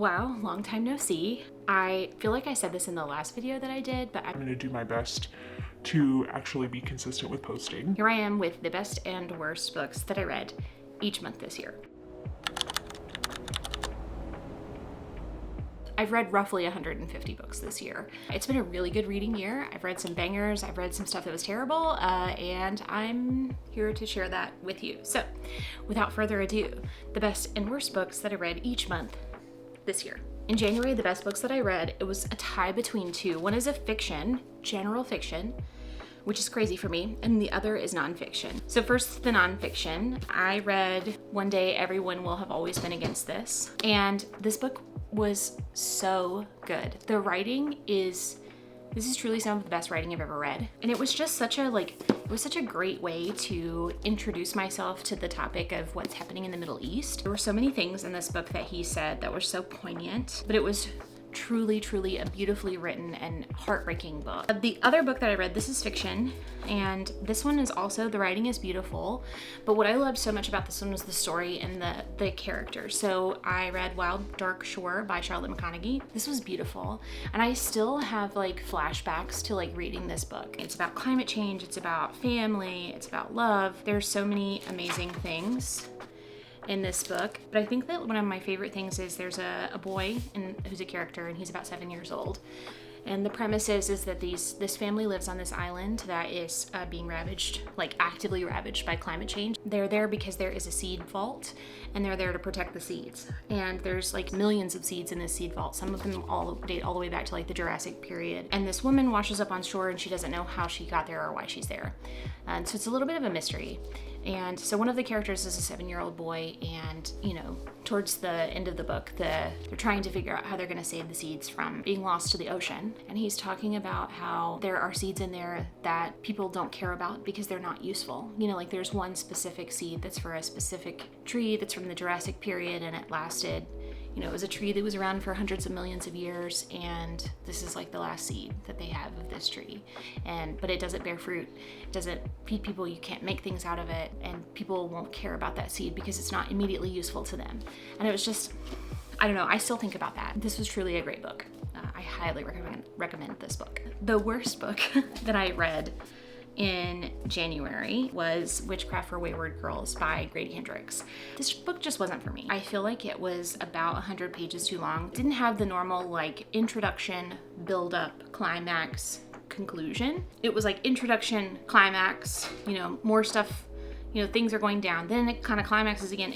Wow, long time no see. I feel like I said this in the last video that I did, but I'm gonna do my best to actually be consistent with posting. Here I am with the best and worst books that I read each month this year. I've read roughly 150 books this year. It's been a really good reading year. I've read some bangers, I've read some stuff that was terrible, and I'm here to share that with you. So, without further ado, the best and worst books that I read each month this year. In January, the best books that I read, it was a tie between two. One is a fiction, general fiction, which is crazy for me, and the other is nonfiction. So first, the nonfiction. I read One Day Everyone Will Have Always Been Against This, and this book was so good. The writing is, this is truly some of the best writing I've ever read. And it was just such a, it was such a great way to introduce myself to the topic of what's happening in the Middle East. There were so many things in this book that he said that were so poignant, but it was truly a beautifully written and heartbreaking book. The other book that I read, this is fiction, and this one is also, the writing is beautiful, but what I loved so much about this one was the story and the characters. So I read Wild Dark Shore by Charlotte McConaughey. This was beautiful, and I still have flashbacks to reading this book. It's about climate change, it's about family, it's about love. There's so many amazing things in this book, but I think that one of my favorite things is there's a boy who's a character, and he's about 7 years old. And the premise is that this family lives on this island that is being ravaged, actively ravaged by climate change. They're there because there is a seed vault, and they're there to protect the seeds. And there's millions of seeds in this seed vault. Some of them all date all the way back to the Jurassic period. And this woman washes up on shore, and she doesn't know how she got there or why she's there. And so it's a little bit of a mystery. And so one of the characters is a 7-year-old boy, and towards the end of the book, they're trying to figure out how they're going to save the seeds from being lost to the ocean. And he's talking about how there are seeds in there that people don't care about because they're not useful. There's one specific seed that's for a specific tree that's from the Jurassic period, and it lasted, it was a tree that was around for hundreds of millions of years, and this is the last seed that they have of this tree. But it doesn't bear fruit, it doesn't feed people, you can't make things out of it, and people won't care about that seed because it's not immediately useful to them. And it was just, I don't know, I still think about that. This was truly a great book. I highly recommend this book. The worst book that I read in January was Witchcraft for Wayward Girls by Grady Hendrix. This book just wasn't for me. I feel like it was about 100 pages too long. It didn't have the normal introduction, build up, climax, conclusion. It was introduction, climax, more stuff, things are going down, then it kind of climaxes again.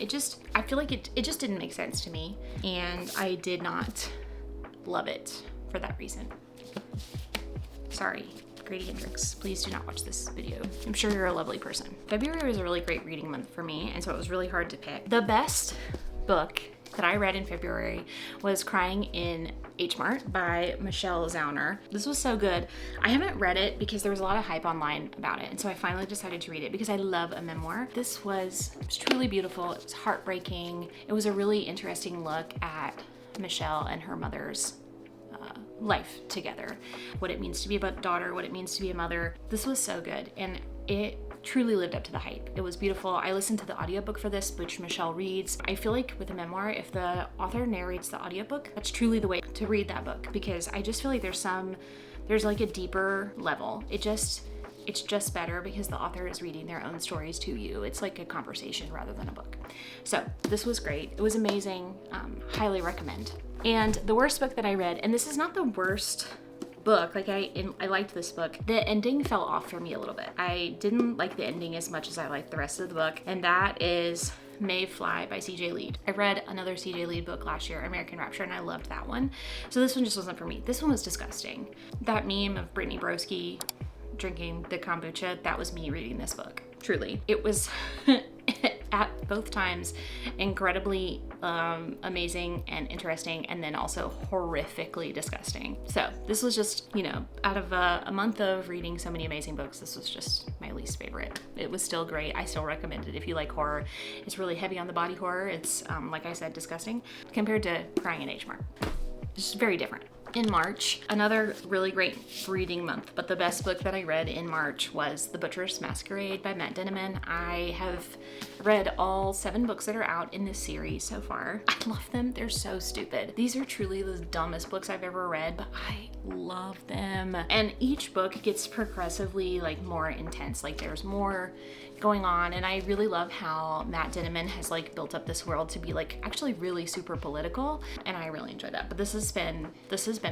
I feel like it just didn't make sense to me, and I did not love it for that reason. Sorry, Grady Hendrix, please do not watch this video. I'm sure you're a lovely person. February was a really great reading month for me, and so it was really hard to pick. The best book that I read in February was Crying in H Mart by Michelle Zauner. This was so good. I haven't read it because there was a lot of hype online about it, and so I finally decided to read it because I love a memoir. This was truly beautiful. It was heartbreaking. It was a really interesting look at Michelle and her mother's life together, what it means to be a daughter, what it means to be a mother. This was so good, and it truly lived up to the hype. It was beautiful. I listened to the audiobook for this, which Michelle reads. I feel like with a memoir, if the author narrates the audiobook, that's truly the way to read that book, because I just feel like there's a deeper level. It's just better because the author is reading their own stories to you. It's like a conversation rather than a book. So this was great. It was amazing. Highly recommend. And the worst book that I read, and this is not the worst book, I liked this book. The ending fell off for me a little bit. I didn't like the ending as much as I liked the rest of the book, and that is May Fly by CJ Lead. I read another CJ Lead book last year, American Rapture, and I loved that one. So this one just wasn't for me. This one was disgusting. That meme of Brittany Broski drinking the kombucha, that was me reading this book. Truly. It was at both times incredibly amazing and interesting, and then also horrifically disgusting. So this was just, out of a month of reading so many amazing books, this was just my least favorite. It was still great. I still recommend it if you like horror. It's really heavy on the body horror. It's, like I said, disgusting compared to Crying in H Mart. It's just very different. in March, another really great reading month, but the best book that I read in March was The Butcher's Masquerade by Matt Dinniman. I have read all 7 books that are out in this series so far. I love them. They're so stupid. These are truly the dumbest books I've ever read, but I love them. And each book gets progressively like more intense. Like there's more going on, and I really love how Matt Dinniman has like built up this world to be like actually really super political, and I really enjoyed that. But this has been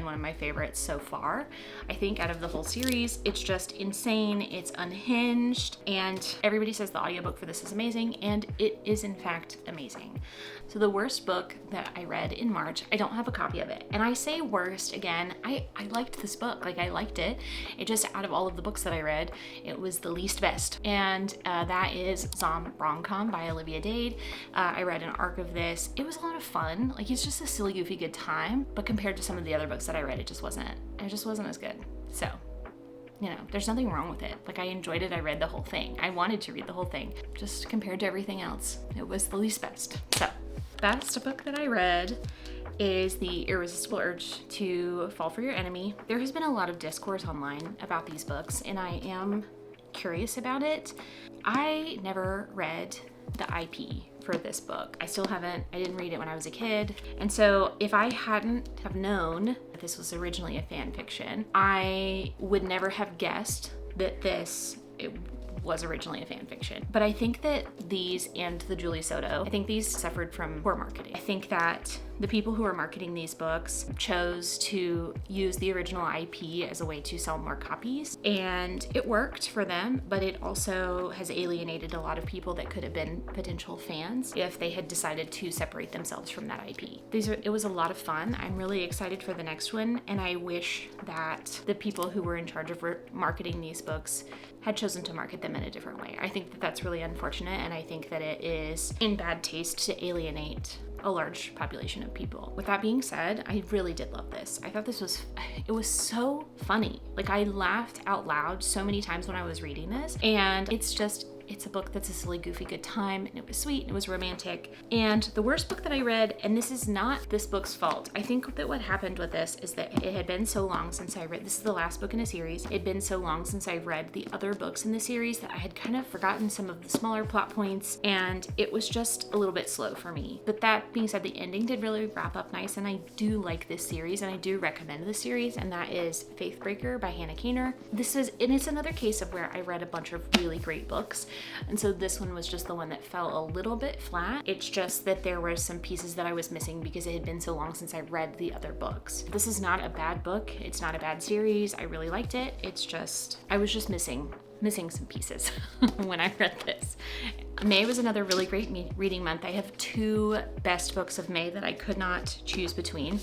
one of my favorites so far. I think out of the whole series, it's just insane, it's unhinged, and everybody says the audiobook for this is amazing, and it is in fact amazing. So the worst book that I read in March, I don't have a copy of it. And I say worst again, I liked this book, like I liked it. It just, out of all of the books that I read, it was the least best. And that is Zom Rom-Com by Olivia Dade. I read an arc of this. It was a lot of fun. Like it's just a silly, goofy, good time. But compared to some of the other books that I read, it just wasn't as good. So, you know, there's nothing wrong with it. Like I enjoyed it. I read the whole thing. I wanted to read the whole thing. Just compared to everything else, it was the least best. So, best book that I read is The Irresistible Urge to Fall for Your Enemy. There has been a lot of discourse online about these books, and I am curious about it. I never read the IP for this book. I didn't read it when I was a kid. And so if I hadn't have known that this was originally a fan fiction, I would never have guessed that it was originally a fan fiction. But I think that these and the Julie Soto, I think these suffered from poor marketing. I think that the people who are marketing these books chose to use the original IP as a way to sell more copies, and it worked for them, but it also has alienated a lot of people that could have been potential fans if they had decided to separate themselves from that IP. It was a lot of fun. I'm really excited for the next one, and I wish that the people who were in charge of marketing these books had chosen to market them in a different way. I think that that's really unfortunate, and I think that it is in bad taste to alienate a large population of people. With that being said, I really did love this. I thought it was so funny. Like I laughed out loud so many times when I was reading this, and it's a book that's a silly, goofy, good time, and it was sweet, and it was romantic. And the worst book that I read, and this is not this book's fault, I think that what happened with this is that it had been so long since I read, this is the last book in a series, it had been so long since I read the other books in the series that I had kind of forgotten some of the smaller plot points, and it was just a little bit slow for me. But that being said, the ending did really wrap up nice, and I do like this series, and I do recommend this series, and that is Faithbreaker by Hannah Kaner. It's another case of where I read a bunch of really great books, and so this one was just the one that fell a little bit flat. It's just that there were some pieces that I was missing because it had been so long since I read the other books. This is not a bad book. It's not a bad series. I really liked it. It's just, I was just missing some pieces when I read this. May was another really great reading month. I have 2 best books of May that I could not choose between.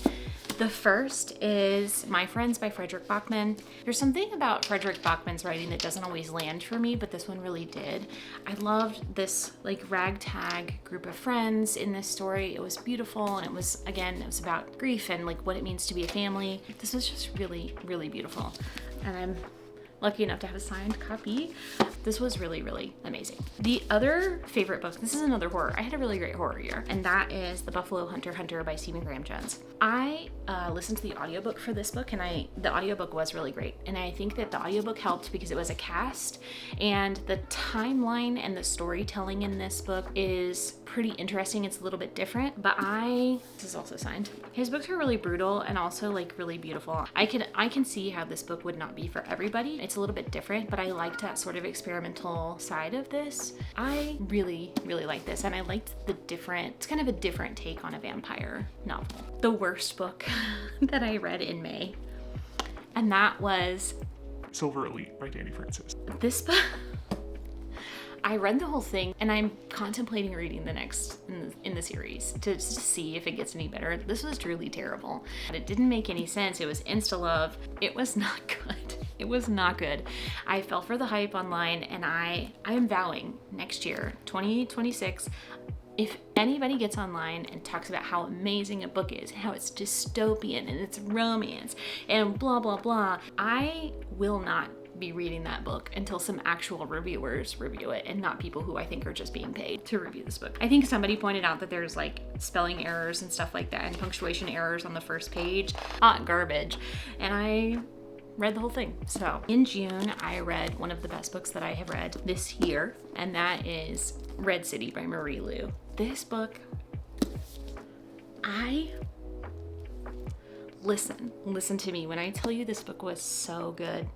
The first is My Friends by Frederick Bachman. There's something about Frederick Bachman's writing that doesn't always land for me, but this one really did. I loved this like ragtag group of friends in this story. It was beautiful, and it was about grief and like what it means to be a family. This was just really, really beautiful, and I'm lucky enough to have a signed copy. This was really, really amazing. The other favorite book, this is another horror. I had a really great horror year, and that is The Buffalo Hunter by Stephen Graham Jones. I listened to the audiobook for this book, and the audiobook was really great. And I think that the audiobook helped because it was a cast, and the timeline and the storytelling in this book is pretty interesting. It's a little bit different, but this is also signed. His books are really brutal and also like really beautiful. I can see how this book would not be for everybody. It's a little bit different, but I liked that sort of experimental side of this. I really, really like this, and I liked it's kind of a different take on a vampire novel. The worst book that I read in May, and that was Silver Elite by Danny Francis. This book. I read the whole thing, and I'm contemplating reading the next in the series to see if it gets any better. This was truly terrible. It didn't make any sense. It was insta-love. It was not good. It was not good. I fell for the hype online, and I am vowing next year, 2026, if anybody gets online and talks about how amazing a book is, how it's dystopian and it's romance and blah, blah, blah, I will not be reading that book until some actual reviewers review it and not people who I think are just being paid to review this book. I think somebody pointed out that there's like spelling errors and stuff like that and punctuation errors on the first page. Hot garbage. And I read the whole thing. So in June, I read one of the best books that I have read this year, and that is Red City by Marie Lu. This book, listen to me when I tell you this book was so good.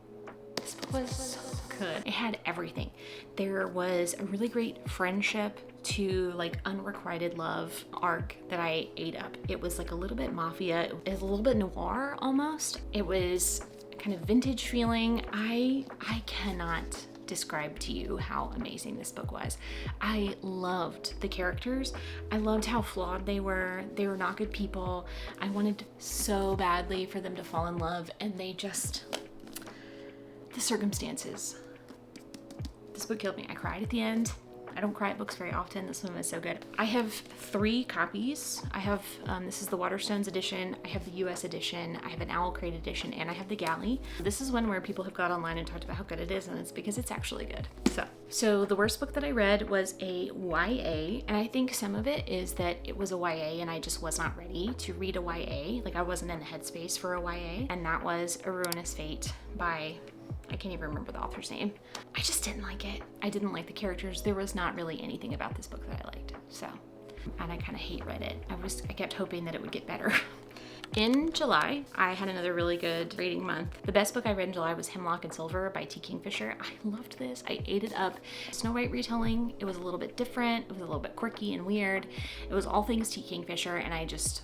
This book was so good. It had everything. There was a really great friendship to like unrequited love arc that I ate up. It was like a little bit mafia. It was a little bit noir almost. It was kind of vintage feeling. I cannot describe to you how amazing this book was. I loved the characters. I loved how flawed they were. They were not good people. I wanted so badly for them to fall in love, and they just, the circumstances. This book killed me. I cried at the end. I don't cry at books very often. This one was so good. I have 3 copies. I have, this is the Waterstones edition. I have the US edition. I have an Owl Crate edition, and I have the Galley. This is one where people have got online and talked about how good it is, and it's because it's actually good. So the worst book that I read was a YA, and I think some of it is that it was a YA and I just was not ready to read a YA. Like I wasn't in the headspace for a YA, and that was A Ruinous Fate by, I can't even remember the author's name. I just didn't like it. I didn't like the characters. There was not really anything about this book that I liked. So, and I kind of hate read it. I kept hoping that it would get better. In July, I had another really good reading month. The best book I read in July was Hemlock and Silver by T. Kingfisher. I loved this. I ate it up. Snow White retelling. It was a little bit different. It was a little bit quirky and weird. It was all things T. Kingfisher, and I just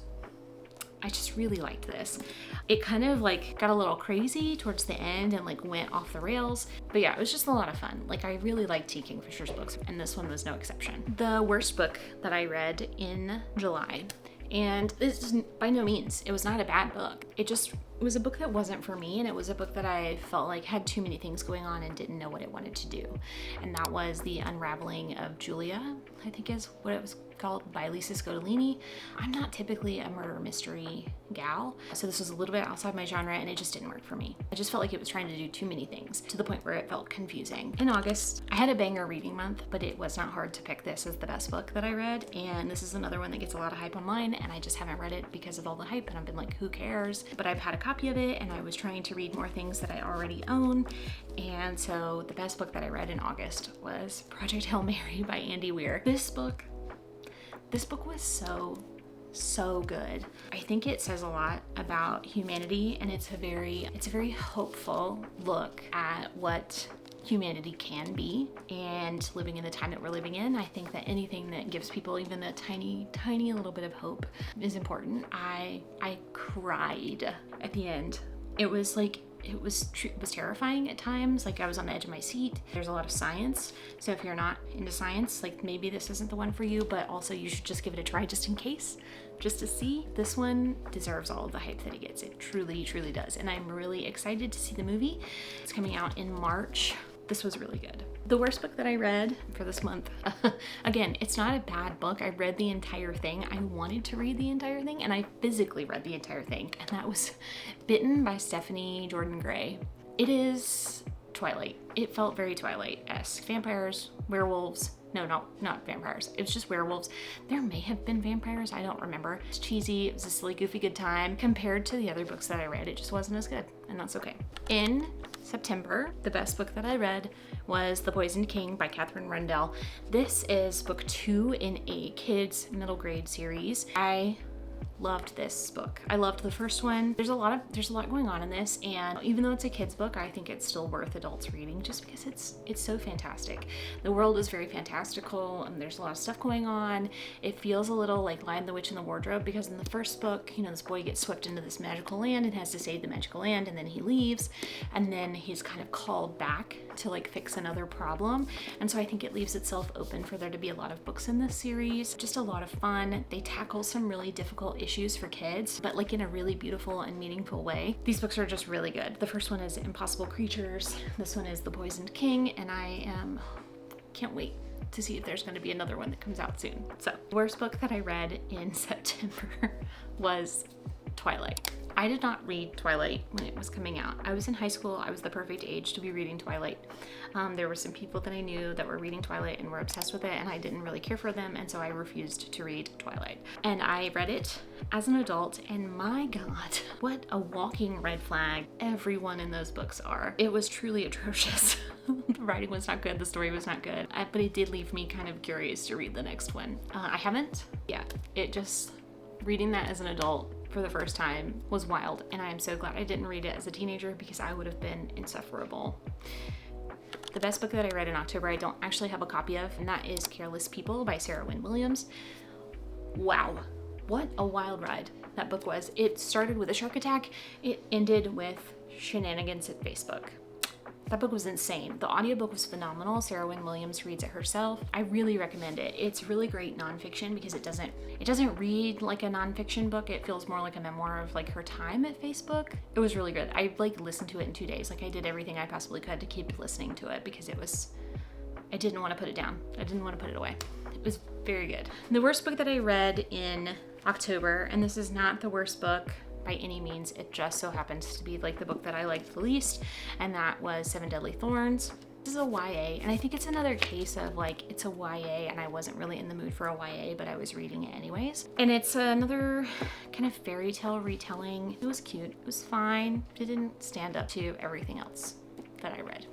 really liked this. It kind of like got a little crazy towards the end and like went off the rails. But yeah, it was just a lot of fun. Like I really liked T. Kingfisher's books, and this one was no exception. The worst book that I read in July, and this is by no means, it was not a bad book. It was a book that wasn't for me, and it was a book that I felt like had too many things going on and didn't know what it wanted to do. And that was The Unraveling of Julia, I think is what it was called, by Lisa Scotolini. I'm not typically a murder mystery gal, so this was a little bit outside my genre, and it just didn't work for me. I just felt like it was trying to do too many things to the point where it felt confusing. In August, I had a banger reading month, but it was not hard to pick this as the best book that I read, and this is another one that gets a lot of hype online, and I just haven't read it because of all the hype, and I've been like, who cares? But I've had a copy of it, and I was trying to read more things that I already own, and so the best book that I read in August was Project Hail Mary by Andy Weir. This book was so good. I think it says a lot about humanity, and it's a very hopeful look at what humanity can be and living in the time that we're living in. I think that anything that gives people even a tiny little bit of hope is important. I cried at the end. It was terrifying at times. Like I was on the edge of my seat. There's a lot of science, so if you're not into science, like maybe this isn't the one for you, but also you should just give it a try just in case, just to see. This one deserves all of the hype that it gets. It truly does, and I'm really excited to see the movie. It's coming out in March. This was really good. The worst book that I read for this month, again, it's not a bad book. I read the entire thing. I wanted to read the entire thing, and I physically read the entire thing, and that was Bitten by Stephanie Jordan Gray. It is Twilight. It felt very Twilight-esque. Vampires, werewolves. No, not vampires. It was just werewolves. There may have been vampires. I don't remember. It's cheesy. It was a silly, goofy, good time. Compared to the other books that I read, it just wasn't as good, and that's okay. In September, the best book that I read was The Poisoned King by Catherine Rundell. This is book 2 in a kids middle grade series. I loved this book. I loved the first one. There's a lot going on in this, and even though it's a kid's book, I think it's still worth adults reading just because it's so fantastic. The world is very fantastical, and there's a lot of stuff going on. It feels a little like Lion the Witch in the Wardrobe, because in the first book, this boy gets swept into this magical land and has to save the magical land, and then he leaves, and then he's kind of called back to like fix another problem. And so I think it leaves itself open for there to be a lot of books in this series. Just a lot of fun. They tackle some really difficult issues for kids, but like in a really beautiful and meaningful way. These books are just really good. The first one is Impossible Creatures. This one is The Poisoned King, and I can't wait to see if there's going to be another one that comes out soon. So, the worst book that I read in September was Twilight. I did not read Twilight when it was coming out. I was in high school. I was the perfect age to be reading Twilight. There were some people that I knew that were reading Twilight and were obsessed with it, and I didn't really care for them, and so I refused to read Twilight. And I read it as an adult, and my God, what a walking red flag everyone in those books are. It was truly atrocious. The writing was not good, the story was not good, but it did leave me kind of curious to read the next one. I haven't yet. Reading that as an adult for the first time was wild, and I am so glad I didn't read it as a teenager because I would have been insufferable. The best book that I read in October I don't actually have a copy of, and that is Careless People by Sarah Wynne Williams. Wow, what a wild ride that book was. It started with a shark attack, it ended with shenanigans at Facebook. That book was insane. The audiobook was phenomenal. Sarah Wynne Williams reads it herself. I really recommend it. It's really great nonfiction because it doesn't read like a nonfiction book. It feels more like a memoir of like her time at Facebook. It was really good. I listened to it in 2 days. I did everything I possibly could to keep listening to it because I didn't want to put it down. I didn't want to put it away. It was very good. The worst book that I read in October, and this is not the worst book by any means, it just so happens to be the book that I liked the least, and that was Seven Deadly Thorns. This is a YA, and I think it's another case of it's a YA and I wasn't really in the mood for a YA, but I was reading it anyways. And it's another kind of fairy tale retelling. It was cute, it was fine. It didn't stand up to everything else that I read.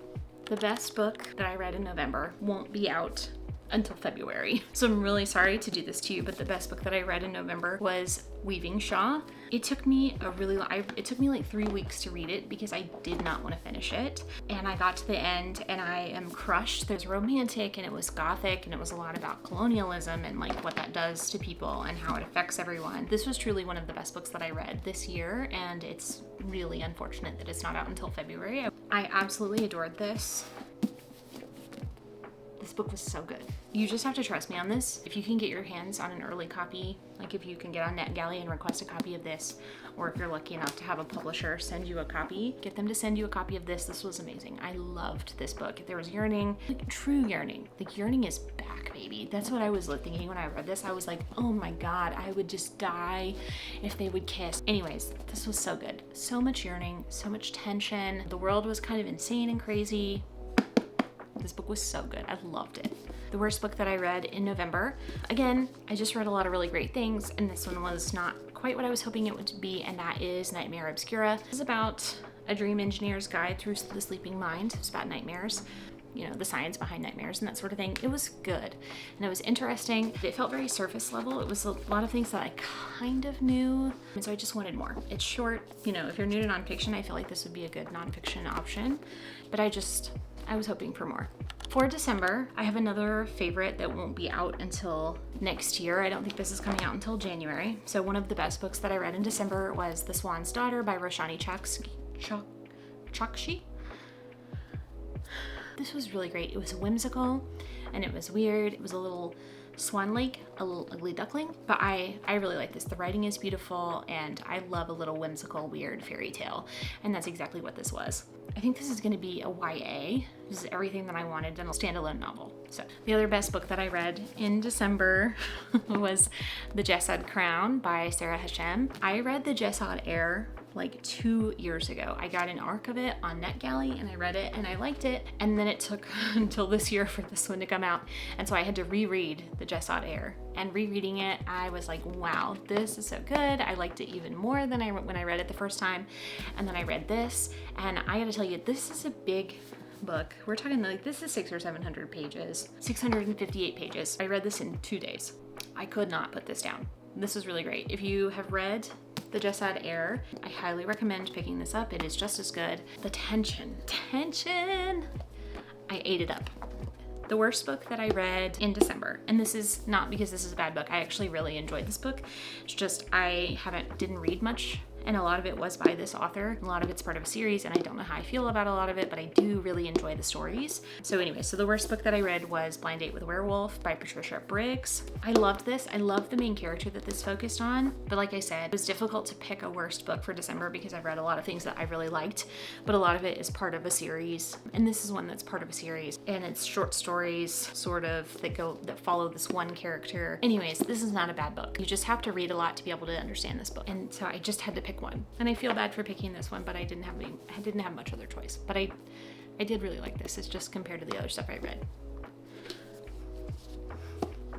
The best book that I read in November won't be out until February. So I'm really sorry to do this to you, but the best book that I read in November was Weaving Shaw. It took me like 3 weeks to read it because I did not want to finish it. And I got to the end and I am crushed. There's romantic and it was gothic and it was a lot about colonialism and what that does to people and how it affects everyone. This was truly one of the best books that I read this year, and it's really unfortunate that it's not out until February. I absolutely adored this. This book was so good. You just have to trust me on this. If you can get your hands on an early copy, if you can get on NetGalley and request a copy of this, or if you're lucky enough to have a publisher send you a copy, get them to send you a copy of this. This was amazing. I loved this book. There was yearning, true yearning. Yearning is back, baby. That's what I was thinking when I read this. I was like, oh my God, I would just die if they would kiss. Anyways, this was so good. So much yearning, so much tension. The world was kind of insane and crazy. This book was so good. I loved it. The worst book that I read in November. Again, I just read a lot of really great things, and this one was not quite what I was hoping it would be, and that is Nightmare Obscura. This is about a dream engineer's guide through the sleeping mind. It's about nightmares, the science behind nightmares and that sort of thing. It was good, and it was interesting. It felt very surface level. It was a lot of things that I kind of knew, and so I just wanted more. It's short. If you're new to nonfiction, I feel like this would be a good nonfiction option, but I was hoping for more. For December, I have another favorite that won't be out until next year. I don't think this is coming out until January. So one of the best books that I read in December was The Swan's Daughter by Roshani Chokshi. This was really great. It was whimsical and it was weird. It was a little Swan Lake, a little ugly duckling, but I really like this. The writing is beautiful and I love a little whimsical, weird fairy tale, and that's exactly what this was. I think this is going to be a YA. This is everything that I wanted in a standalone novel. So the other best book that I read in December was The Jessad Crown by Sarah Hashem. I read The Jessad Heir 2 years ago. I got an arc of it on NetGalley and I read it and I liked it, and then it took until this year for this one to come out, and so I had to reread The Jessad Heir. And rereading it, I was like, wow, this is so good. I liked it even more than when I read it the first time. And then I read this, and I gotta tell you, this is a big book. We're talking this is 600 or 700 pages, 658 pages. I read this in 2 days. I could not put this down. This is really great. If you have read The Jessad Heir, I highly recommend picking this up. It is just as good. The tension, I ate it up. The worst book that I read in December, and this is not because this is a bad book. I actually really enjoyed this book. It's just I didn't read much, and a lot of it was by this author. A lot of it's part of a series, and I don't know how I feel about a lot of it, but I do really enjoy the stories. So anyway, the worst book that I read was Blind Date with a Werewolf by Patricia Briggs. I loved this. I loved the main character that this focused on, but like I said, it was difficult to pick a worst book for December because I've read a lot of things that I really liked, but a lot of it is part of a series, and this is one that's part of a series, and it's short stories sort of that follow this one character. Anyways, this is not a bad book. You just have to read a lot to be able to understand this book, and so I just had to pick pick one. And I feel bad for picking this one, but I didn't have much other choice. But I did really like this. It's just compared to the other stuff I read.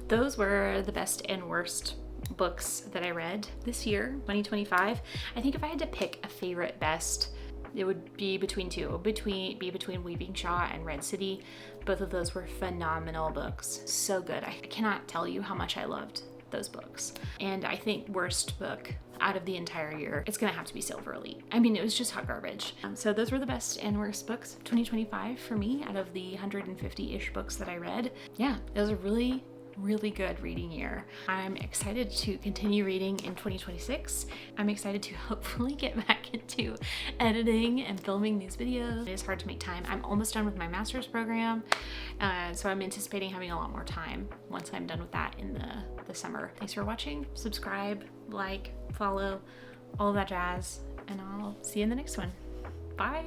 Those were the best and worst books that I read this year, 2025. I think if I had to pick a favorite best, it would be between two. It would be between Weaving Shaw and Red City. Both of those were phenomenal books. So good. I cannot tell you how much I loved those books. And I think worst book out of the entire year, it's gonna have to be Silver Elite. I mean, it was just hot garbage. So those were the best and worst books of 2025 for me out of the 150-ish books that I read. Yeah, it was a really good reading year. I'm excited to continue reading in 2026. I'm excited to hopefully get back into editing and filming these videos. It is hard to make time. I'm almost done with my master's program, so I'm anticipating having a lot more time once I'm done with that in the summer. Thanks for watching. Subscribe, like, follow, all of that jazz, and I'll see you in the next one. Bye.